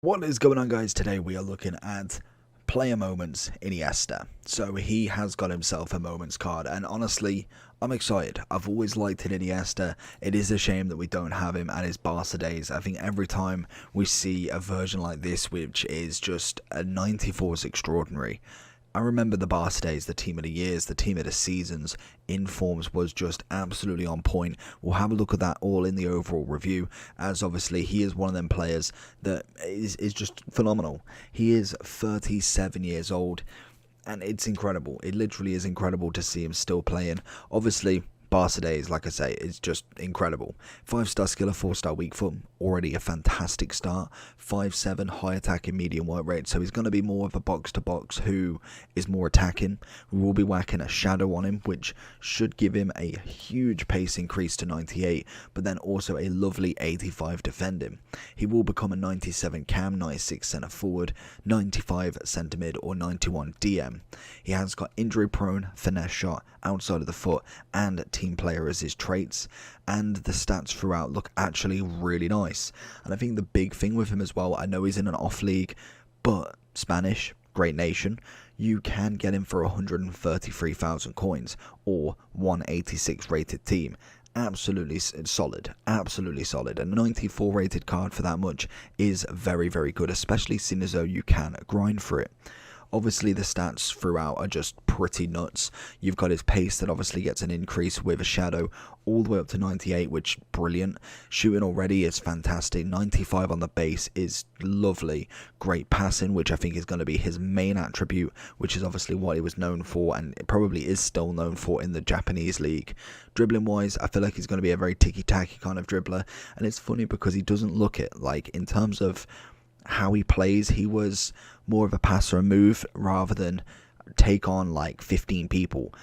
What is going on, guys? Today we are looking at player moments Iniesta. So he has got himself a moments card, and honestly I'm excited. I've always liked Iniesta. It is a shame that we don't have him at his Barca days. I think every time we see a version like this, which is just a 94, is extraordinary. I remember the Barca days, the team of the years, the team of the seasons. Informs was just absolutely on point. We'll have a look at that all in the overall review, as obviously he is one of them players that is just phenomenal. He is 37 years old, and it's incredible. It literally is incredible to see him still playing. Obviously, Barca days, like I say, is just incredible. 5-star skiller, 4-star weak foot, already a fantastic start. 5'7", high attacking, medium work rate, so he's going to be more of a box-to-box who is more attacking. We will be whacking a shadow on him, which should give him a huge pace increase to 98, but then also a lovely 85 defending. He will become a 97 cam, 96 centre forward, 95 centre mid, or 91 DM. He has got injury prone, finesse shot, outside of the foot, and team player as his traits, and the stats throughout look actually really nice. And I think the big thing with him as well, I know he's in an off league, but Spanish, great nation, you can get him for 133,000 coins or 186 rated team. Absolutely solid, absolutely solid. A 94 rated card for that much is very, very good, especially seeing as though you can grind for it. Obviously the stats throughout are just pretty nuts. You've got his pace that obviously gets an increase with a shadow all the way up to 98, which brilliant. Shooting already is fantastic. 95 on the base is lovely. Great passing, which I think is going to be his main attribute, which is obviously what he was known for, and it probably is still known for in the Japanese league. Dribbling wise, I feel like he's going to be a very ticky-tacky kind of dribbler, and it's funny because he doesn't look it. Like, in terms of how he plays, he was more of a passer and move rather than take on like 15 people.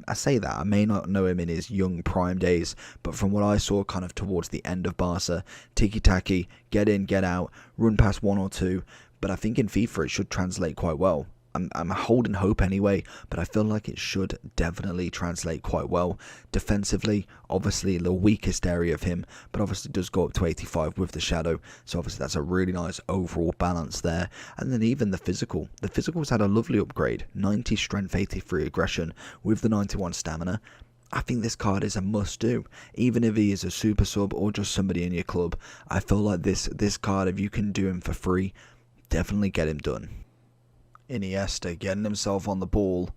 I say that, I may not know him in his young prime days, but from what I saw kind of towards the end of Barca, tiki-taki, get in, get out, run past one or two, but I think in FIFA it should translate quite well. I'm holding hope anyway, but I feel like it should definitely translate quite well. Defensively, obviously the weakest area of him, but obviously does go up to 85 with the shadow, so obviously that's a really nice overall balance there. And then even the physical's had a lovely upgrade. 90 strength, 83 aggression with the 91 stamina. I think this card is a must-do, even if he is a super sub or just somebody in your club. I feel like this card, if you can do him for free, definitely get him done. Iniesta getting himself on the ball.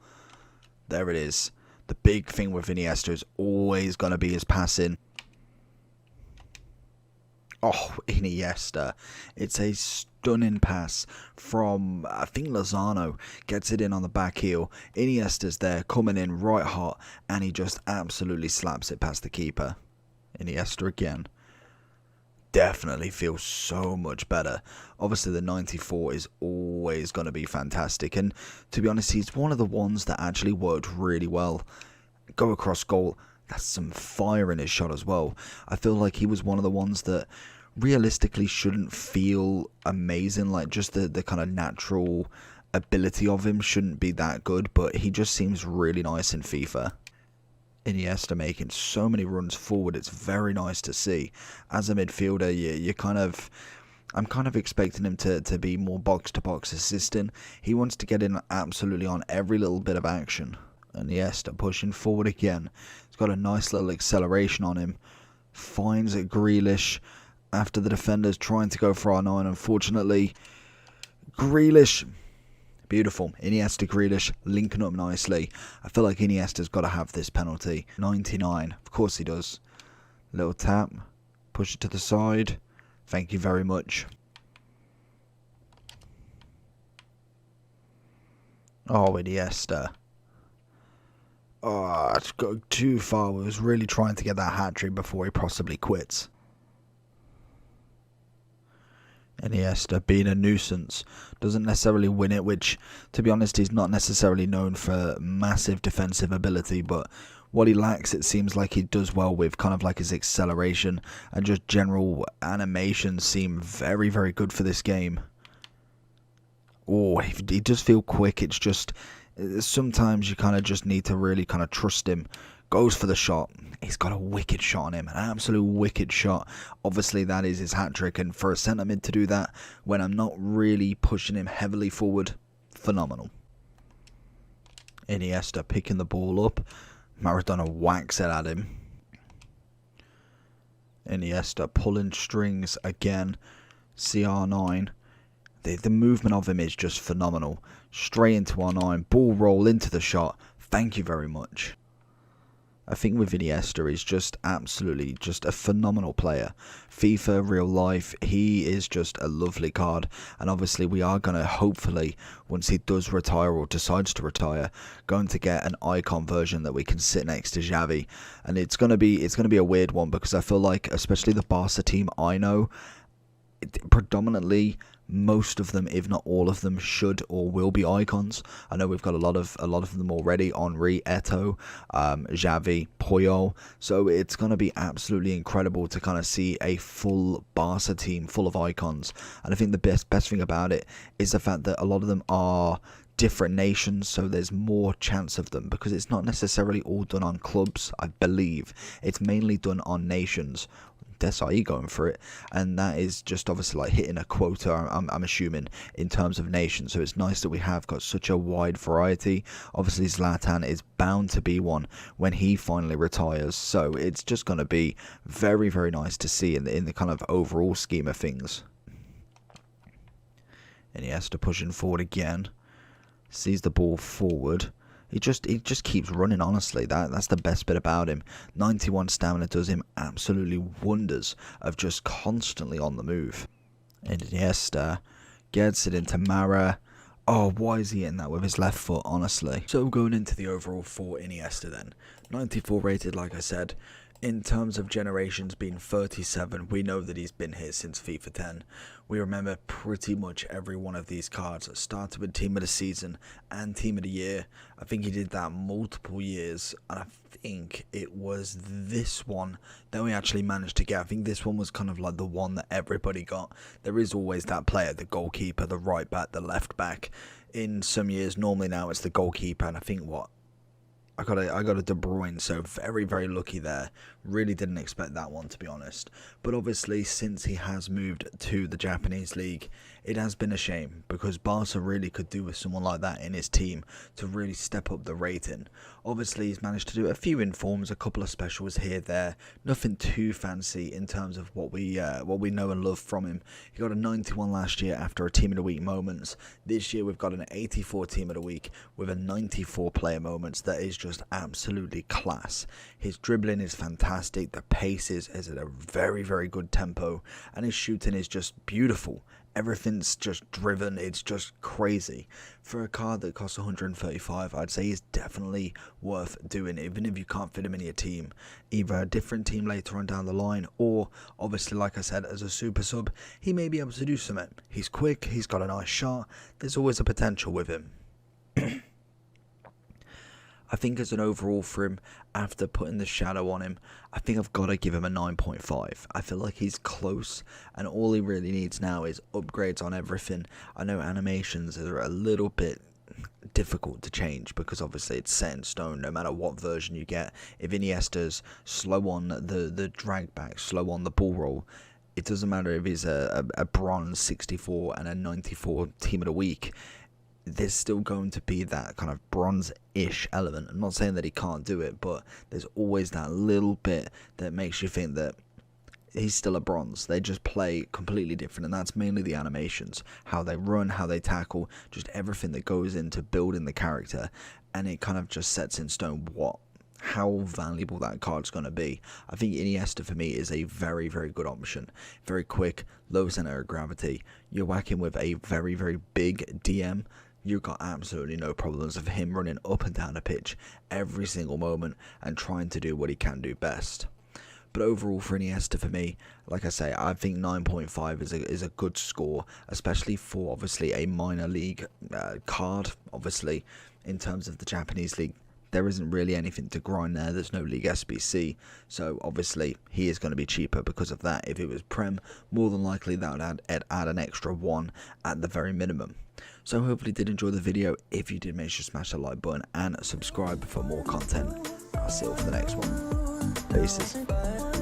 There it is. The big thing with Iniesta is always going to be his passing. Oh, Iniesta. It's a stunning pass from, I think, Lozano. Gets it in on the back heel. Iniesta's there, coming in right hot, and he just absolutely slaps it past the keeper. Iniesta again. Definitely feels so much better. Obviously the 94 is always going to be fantastic, and to be honest, he's one of the ones that actually worked really well. Go across goal, that's some fire in his shot as well. I feel like he was one of the ones that realistically shouldn't feel amazing, like just the kind of natural ability of him shouldn't be that good, but he just seems really nice in FIFA. Iniesta making so many runs forward, it's very nice to see. As a midfielder, I'm kind of expecting him to be more box-to-box assisting. He wants to get in absolutely on every little bit of action. Iniesta pushing forward again. He's got a nice little acceleration on him. Finds it Grealish after the defender's trying to go for R9. Unfortunately, Grealish... Beautiful. Iniesta, Grealish linking up nicely. I feel like Iniesta's got to have this penalty. 99. Of course he does. Little tap. Push it to the side. Thank you very much. Oh, Iniesta. Oh, it's got too far. We was really trying to get that hat-trick before he possibly quits. Iniesta being a nuisance, doesn't necessarily win it, which to be honest he's not necessarily known for massive defensive ability, but what he lacks it seems like he does well with kind of like his acceleration, and just general animations seem very, very good for this game. Oh, he does feel quick. It's just sometimes you kind of just need to really kind of trust him, goes for the shot. He's got a wicked shot on him, an absolute wicked shot. Obviously, that is his hat-trick, and for a centre mid to do that when I'm not really pushing him heavily forward, phenomenal. Iniesta picking the ball up. Maradona whacks it at him. Iniesta pulling strings again. CR9. The movement of him is just phenomenal. Straight into R9. Ball roll into the shot. Thank you very much. I think with Iniesta, he's just absolutely just a phenomenal player. FIFA, real life, he is just a lovely card. And obviously we are going to hopefully, once he does retire or decides to retire, going to get an icon version that we can sit next to Xavi. And it's going to be a weird one, because I feel like, especially the Barca team I know, predominantly most of them, if not all of them, should or will be icons. I know we've got a lot of them already: Henry, Eto'o, Xavi, Puyol. So it's going to be absolutely incredible to kind of see a full Barca team full of icons. And I think the best thing about it is the fact that a lot of them are different nations, so there's more chance of them, because it's not necessarily all done on clubs. I believe it's mainly done on nations. Desai going for it, and that is just obviously like hitting a quota, I'm assuming, in terms of nations. So it's nice that we have got such a wide variety. Obviously Zlatan is bound to be one when he finally retires, so it's just going to be very, very nice to see in the kind of overall scheme of things. Iniesta pushing forward again, sees the ball forward. He just keeps running, honestly. That's the best bit about him. 91 stamina does him absolutely wonders of just constantly on the move. And Iniesta gets it into Mara. Oh, why is he hitting that with his left foot, honestly? So going into the overall for Iniesta then. 94 rated, like I said. In terms of generations being 37, we know that he's been here since FIFA 10. We remember pretty much every one of these cards. Started with Team of the Season and Team of the Year. I think he did that multiple years, and I think it was this one that we actually managed to get. I think this one was kind of like the one that everybody got. There is always that player, the goalkeeper, the right back, the left back. In some years, normally now it's the goalkeeper, and I think I got a De Bruyne, so very, very lucky there. Really didn't expect that one, to be honest. But obviously, since he has moved to the Japanese league, it has been a shame, because Barca really could do with someone like that in his team to really step up the rating. Obviously, he's managed to do a few informs, a couple of specials here, there. Nothing too fancy in terms of what we know and love from him. He got a 91 last year after a Team of the Week moments. This year, we've got an 84 Team of the Week with a 94 player moments. That is just absolutely class. His dribbling is fantastic. The pace is at a very, very good tempo, and his shooting is just beautiful. Everything's just driven. It's just crazy. For a card that costs 135, I'd say he's definitely worth doing, even if you can't fit him in your team. Either a different team later on down the line, or obviously, like I said, as a super sub, he may be able to do something. He's quick. He's got a nice shot. There's always a potential with him. I think as an overall for him, after putting the shadow on him, I think I've got to give him a 9.5. I feel like he's close, and all he really needs now is upgrades on everything. I know animations are a little bit difficult to change, because obviously it's set in stone no matter what version you get. If Iniesta's slow on the drag back, slow on the ball roll, it doesn't matter if he's a bronze 64 and a 94 Team of the Week. There's still going to be that kind of bronze-ish element. I'm not saying that he can't do it, but there's always that little bit that makes you think that he's still a bronze. They just play completely different, and that's mainly the animations, how they run, how they tackle, just everything that goes into building the character, and it kind of just sets in stone how valuable that card's going to be. I think Iniesta for me is a very, very good option. Very quick, low center of gravity. You're whacking with a very, very big DM. You've got absolutely no problems of him running up and down the pitch every single moment and trying to do what he can do best. But overall for Iniesta, for me, like I say, I think 9.5 is a good score, especially for obviously a minor league card. Obviously, in terms of the Japanese league, there isn't really anything to grind there. There's no League SBC, so obviously he is going to be cheaper because of that. If it was Prem, more than likely that would add an extra 1 at the very minimum. So hopefully you did enjoy the video. If you did, make sure to smash the like button and subscribe for more content. I'll see you all for the next one. Peace.